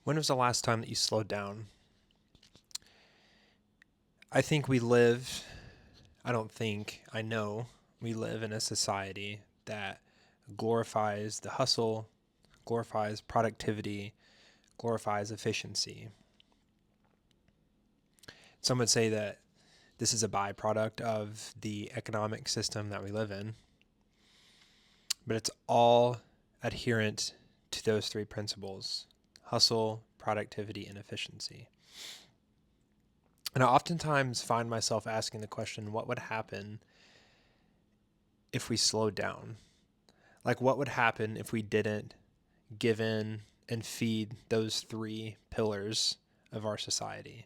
When was the last time that you slowed down? I think we live, I don't think, I know we live in a society that glorifies the hustle, glorifies productivity, glorifies efficiency. Some would say that this is a byproduct of the economic system that we live in, but it's all adherent to those three principles: hustle, productivity, and efficiency. And I oftentimes find myself asking the question, what would happen if we slowed down? Like, what would happen if we didn't give in and feed those three pillars of our society?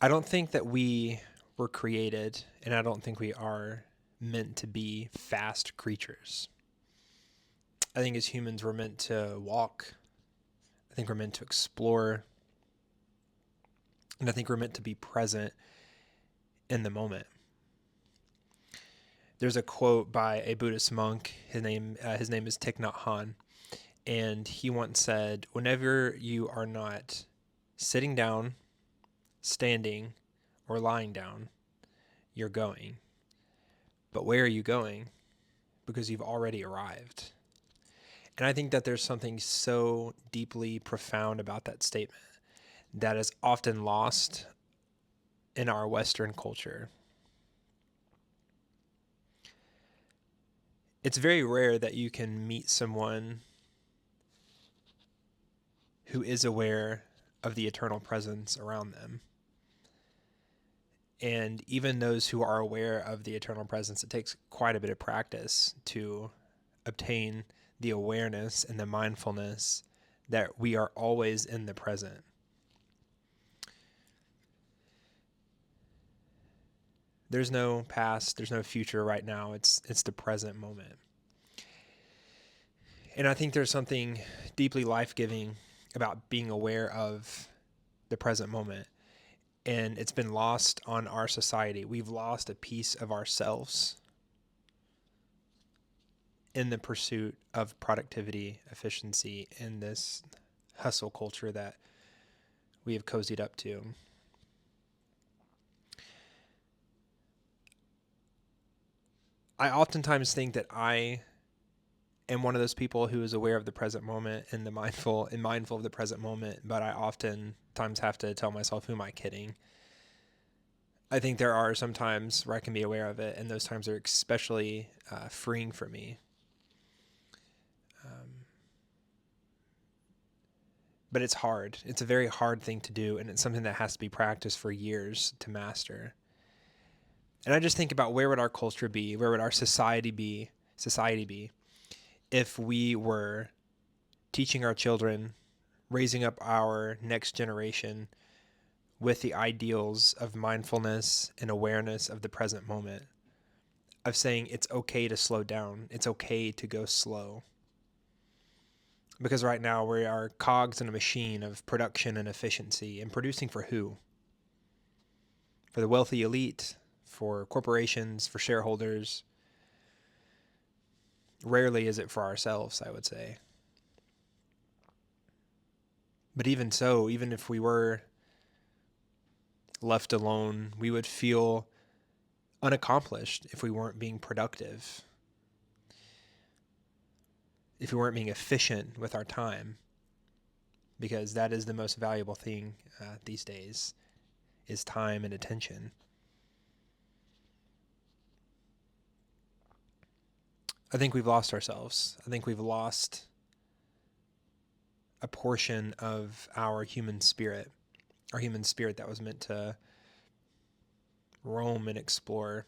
I don't think that we were created, and I don't think we are meant to be fast creatures. I think as humans, we're meant to walk. I think we're meant to explore. And I think we're meant to be present in the moment. There's a quote by a Buddhist monk. His name is Thich Nhat Hanh, and he once said, "Whenever you are not sitting down, standing, or lying down, you're going. But where are you going? Because you've already arrived." And I think that there's something so deeply profound about that statement that is often lost in our Western culture. It's very rare that you can meet someone who is aware of the eternal presence around them. And even those who are aware of the eternal presence, it takes quite a bit of practice to obtain the awareness and the mindfulness that we are always in the present. There's no past, there's no future right now. It's the present moment. And I think there's something deeply life-giving about being aware of the present moment. And it's been lost on our society. We've lost a piece of ourselves in the pursuit of productivity, efficiency, in this hustle culture that we have cozied up to. I oftentimes think that I am one of those people who is aware of the present moment and mindful of the present moment, but I oftentimes have to tell myself, who am I kidding? I think there are some times where I can be aware of it, and those times are especially freeing for me. But it's hard. It's a very hard thing to do, and it's something that has to be practiced for years to master. And I just think about, where would our culture be? Where would our society be? If we were teaching our children, raising up our next generation with the ideals of mindfulness and awareness of the present moment, of saying it's okay to slow down, it's okay to go slow. Because right now we are cogs in a machine of production and efficiency, and producing for who? For the wealthy elite, for corporations, for shareholders. Rarely is it for ourselves, I would say. But even so, even if we were left alone, we would feel unaccomplished if we weren't being productive, if we weren't being efficient with our time, because that is the most valuable thing these days, is time and attention. I think we've lost ourselves. I think we've lost a portion of our human spirit that was meant to roam and explore.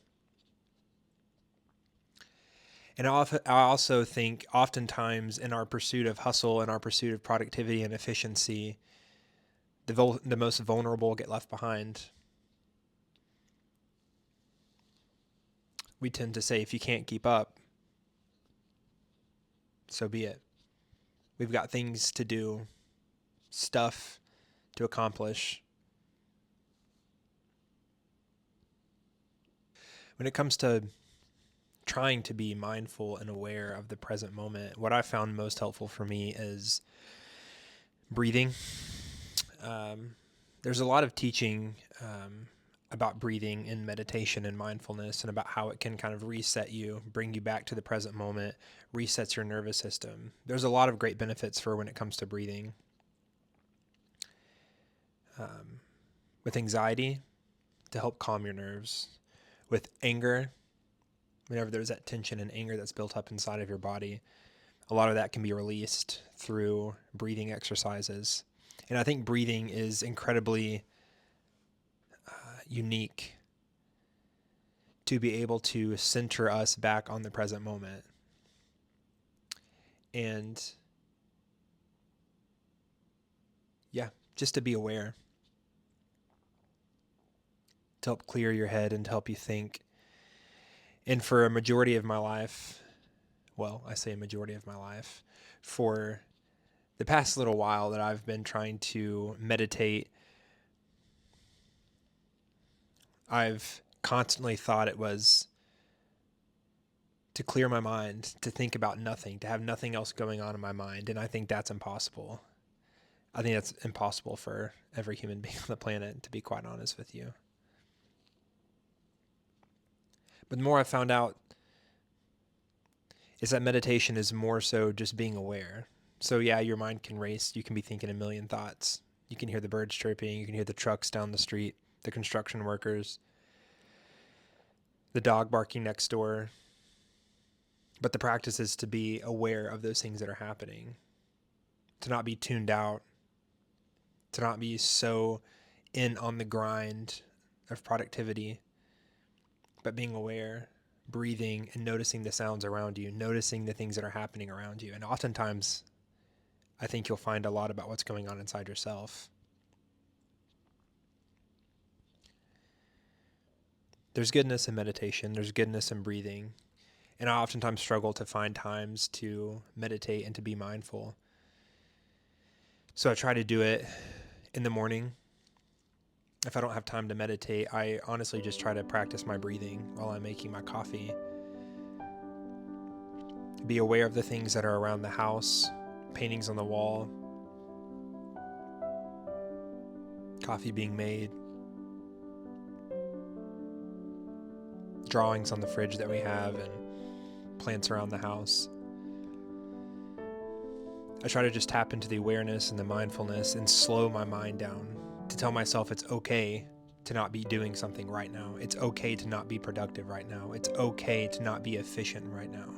And I also think oftentimes in our pursuit of hustle and our pursuit of productivity and efficiency, the most vulnerable get left behind. We tend to say, if you can't keep up, so be it. We've got things to do, stuff to accomplish. When it comes to trying to be mindful and aware of the present moment, what I found most helpful for me is breathing. There's a lot of teaching about breathing in meditation and mindfulness, and about how it can kind of reset you, bring you back to the present moment, resets your nervous system. There's a lot of great benefits for when it comes to breathing. With anxiety, to help calm your nerves. With anger, whenever there's that tension and anger that's built up inside of your body, a lot of that can be released through breathing exercises. And I think breathing is incredibly unique to be able to center us back on the present moment. And just to be aware, to help clear your head and to help you think. And for a majority of my life, I say a majority of my life, for the past little while that I've been trying to meditate, I've constantly thought it was to clear my mind, to think about nothing, to have nothing else going on in my mind. And I think that's impossible. I think that's impossible for every human being on the planet, to be quite honest with you. But the more I found out is that meditation is more so just being aware. So yeah, your mind can race. You can be thinking a million thoughts. You can hear the birds chirping. You can hear the trucks down the street, the construction workers, the dog barking next door. But the practice is to be aware of those things that are happening, to not be tuned out, to not be so in on the grind of productivity, but being aware, breathing, and noticing the sounds around you, noticing the things that are happening around you. And oftentimes, I think you'll find a lot about what's going on inside yourself. There's goodness in meditation. There's goodness in breathing. And I oftentimes struggle to find times to meditate and to be mindful. So I try to do it in the morning. If I don't have time to meditate, I honestly just try to practice my breathing while I'm making my coffee. Be aware of the things that are around the house, paintings on the wall, coffee being made, drawings on the fridge that we have, and plants around the house. I try to just tap into the awareness and the mindfulness and slow my mind down, to tell myself it's okay to not be doing something right now. It's okay to not be productive right now. It's okay to not be efficient right now.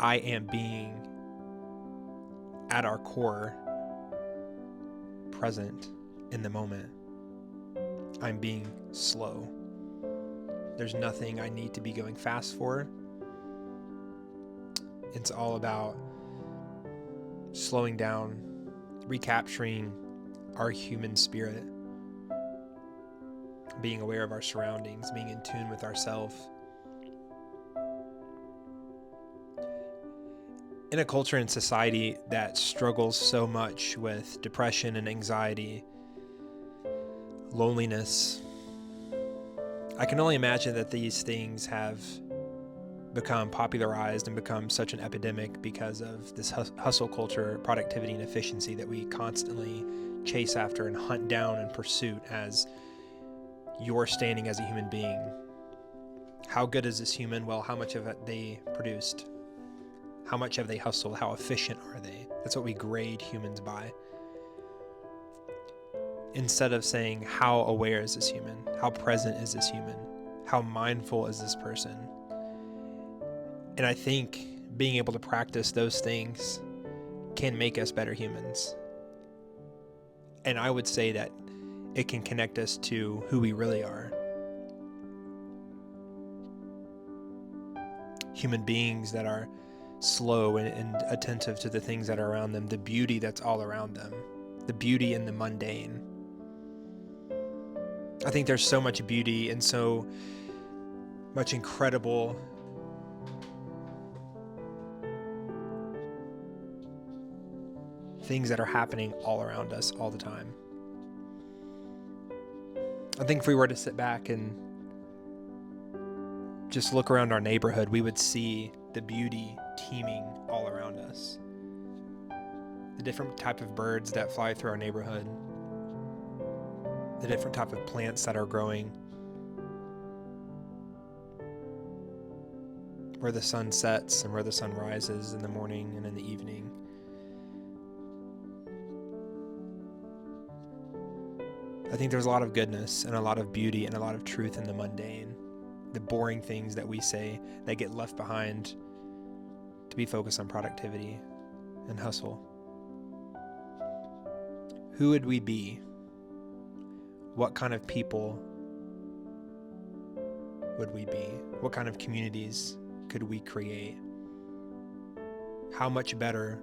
I am being, at our core, present in the moment. I'm being slow. There's nothing I need to be going fast for. It's all about slowing down, recapturing our human spirit, being aware of our surroundings, being in tune with ourselves. In a culture and society that struggles so much with depression and anxiety, loneliness, I can only imagine that these things have become popularized and become such an epidemic because of this hustle culture, productivity, and efficiency that we constantly chase after and hunt down in pursuit as you're standing as a human being. How good is this human? Well, how much have they produced? How much have they hustled? How efficient are they? That's what we grade humans by. Instead of saying, how aware is this human? How present is this human? How mindful is this person? And I think being able to practice those things can make us better humans. And I would say that it can connect us to who we really are. Human beings that are slow and attentive to the things that are around them, the beauty that's all around them, the beauty in the mundane. I think there's so much beauty and so much incredible things that are happening all around us all the time. I think if we were to sit back and just look around our neighborhood, we would see the beauty teeming all around us. The different type of birds that fly through our neighborhood, the different type of plants that are growing, where the sun sets and where the sun rises in the morning and in the evening. I think there's a lot of goodness and a lot of beauty and a lot of truth in the mundane, the boring things that we say that get left behind to be focused on productivity and hustle. Who would we be? What kind of people would we be? What kind of communities could we create? How much better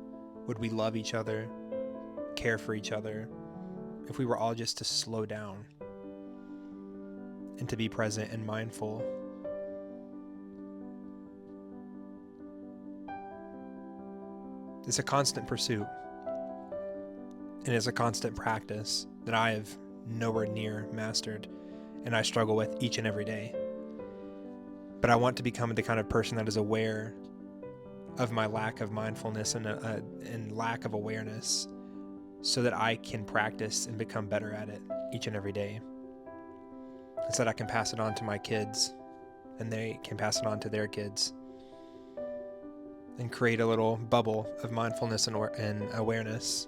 would we love each other, care for each other, if we were all just to slow down and to be present and mindful? It's a constant pursuit, and it's a constant practice that I have nowhere near mastered, and I struggle with each and every day. But I want to become the kind of person that is aware of my lack of mindfulness and lack of awareness, so that I can practice and become better at it each and every day, and so that I can pass it on to my kids, and they can pass it on to their kids, and create a little bubble of mindfulness and awareness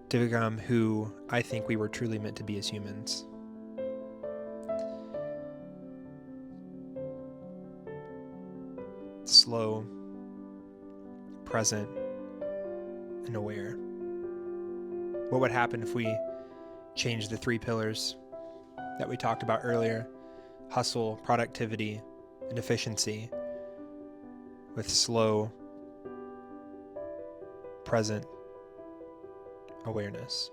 to become who I think we were truly meant to be as humans. Slow, present, and aware. What would happen if we changed the 3 pillars that we talked about earlier? Hustle, productivity, and efficiency, with slow, present awareness.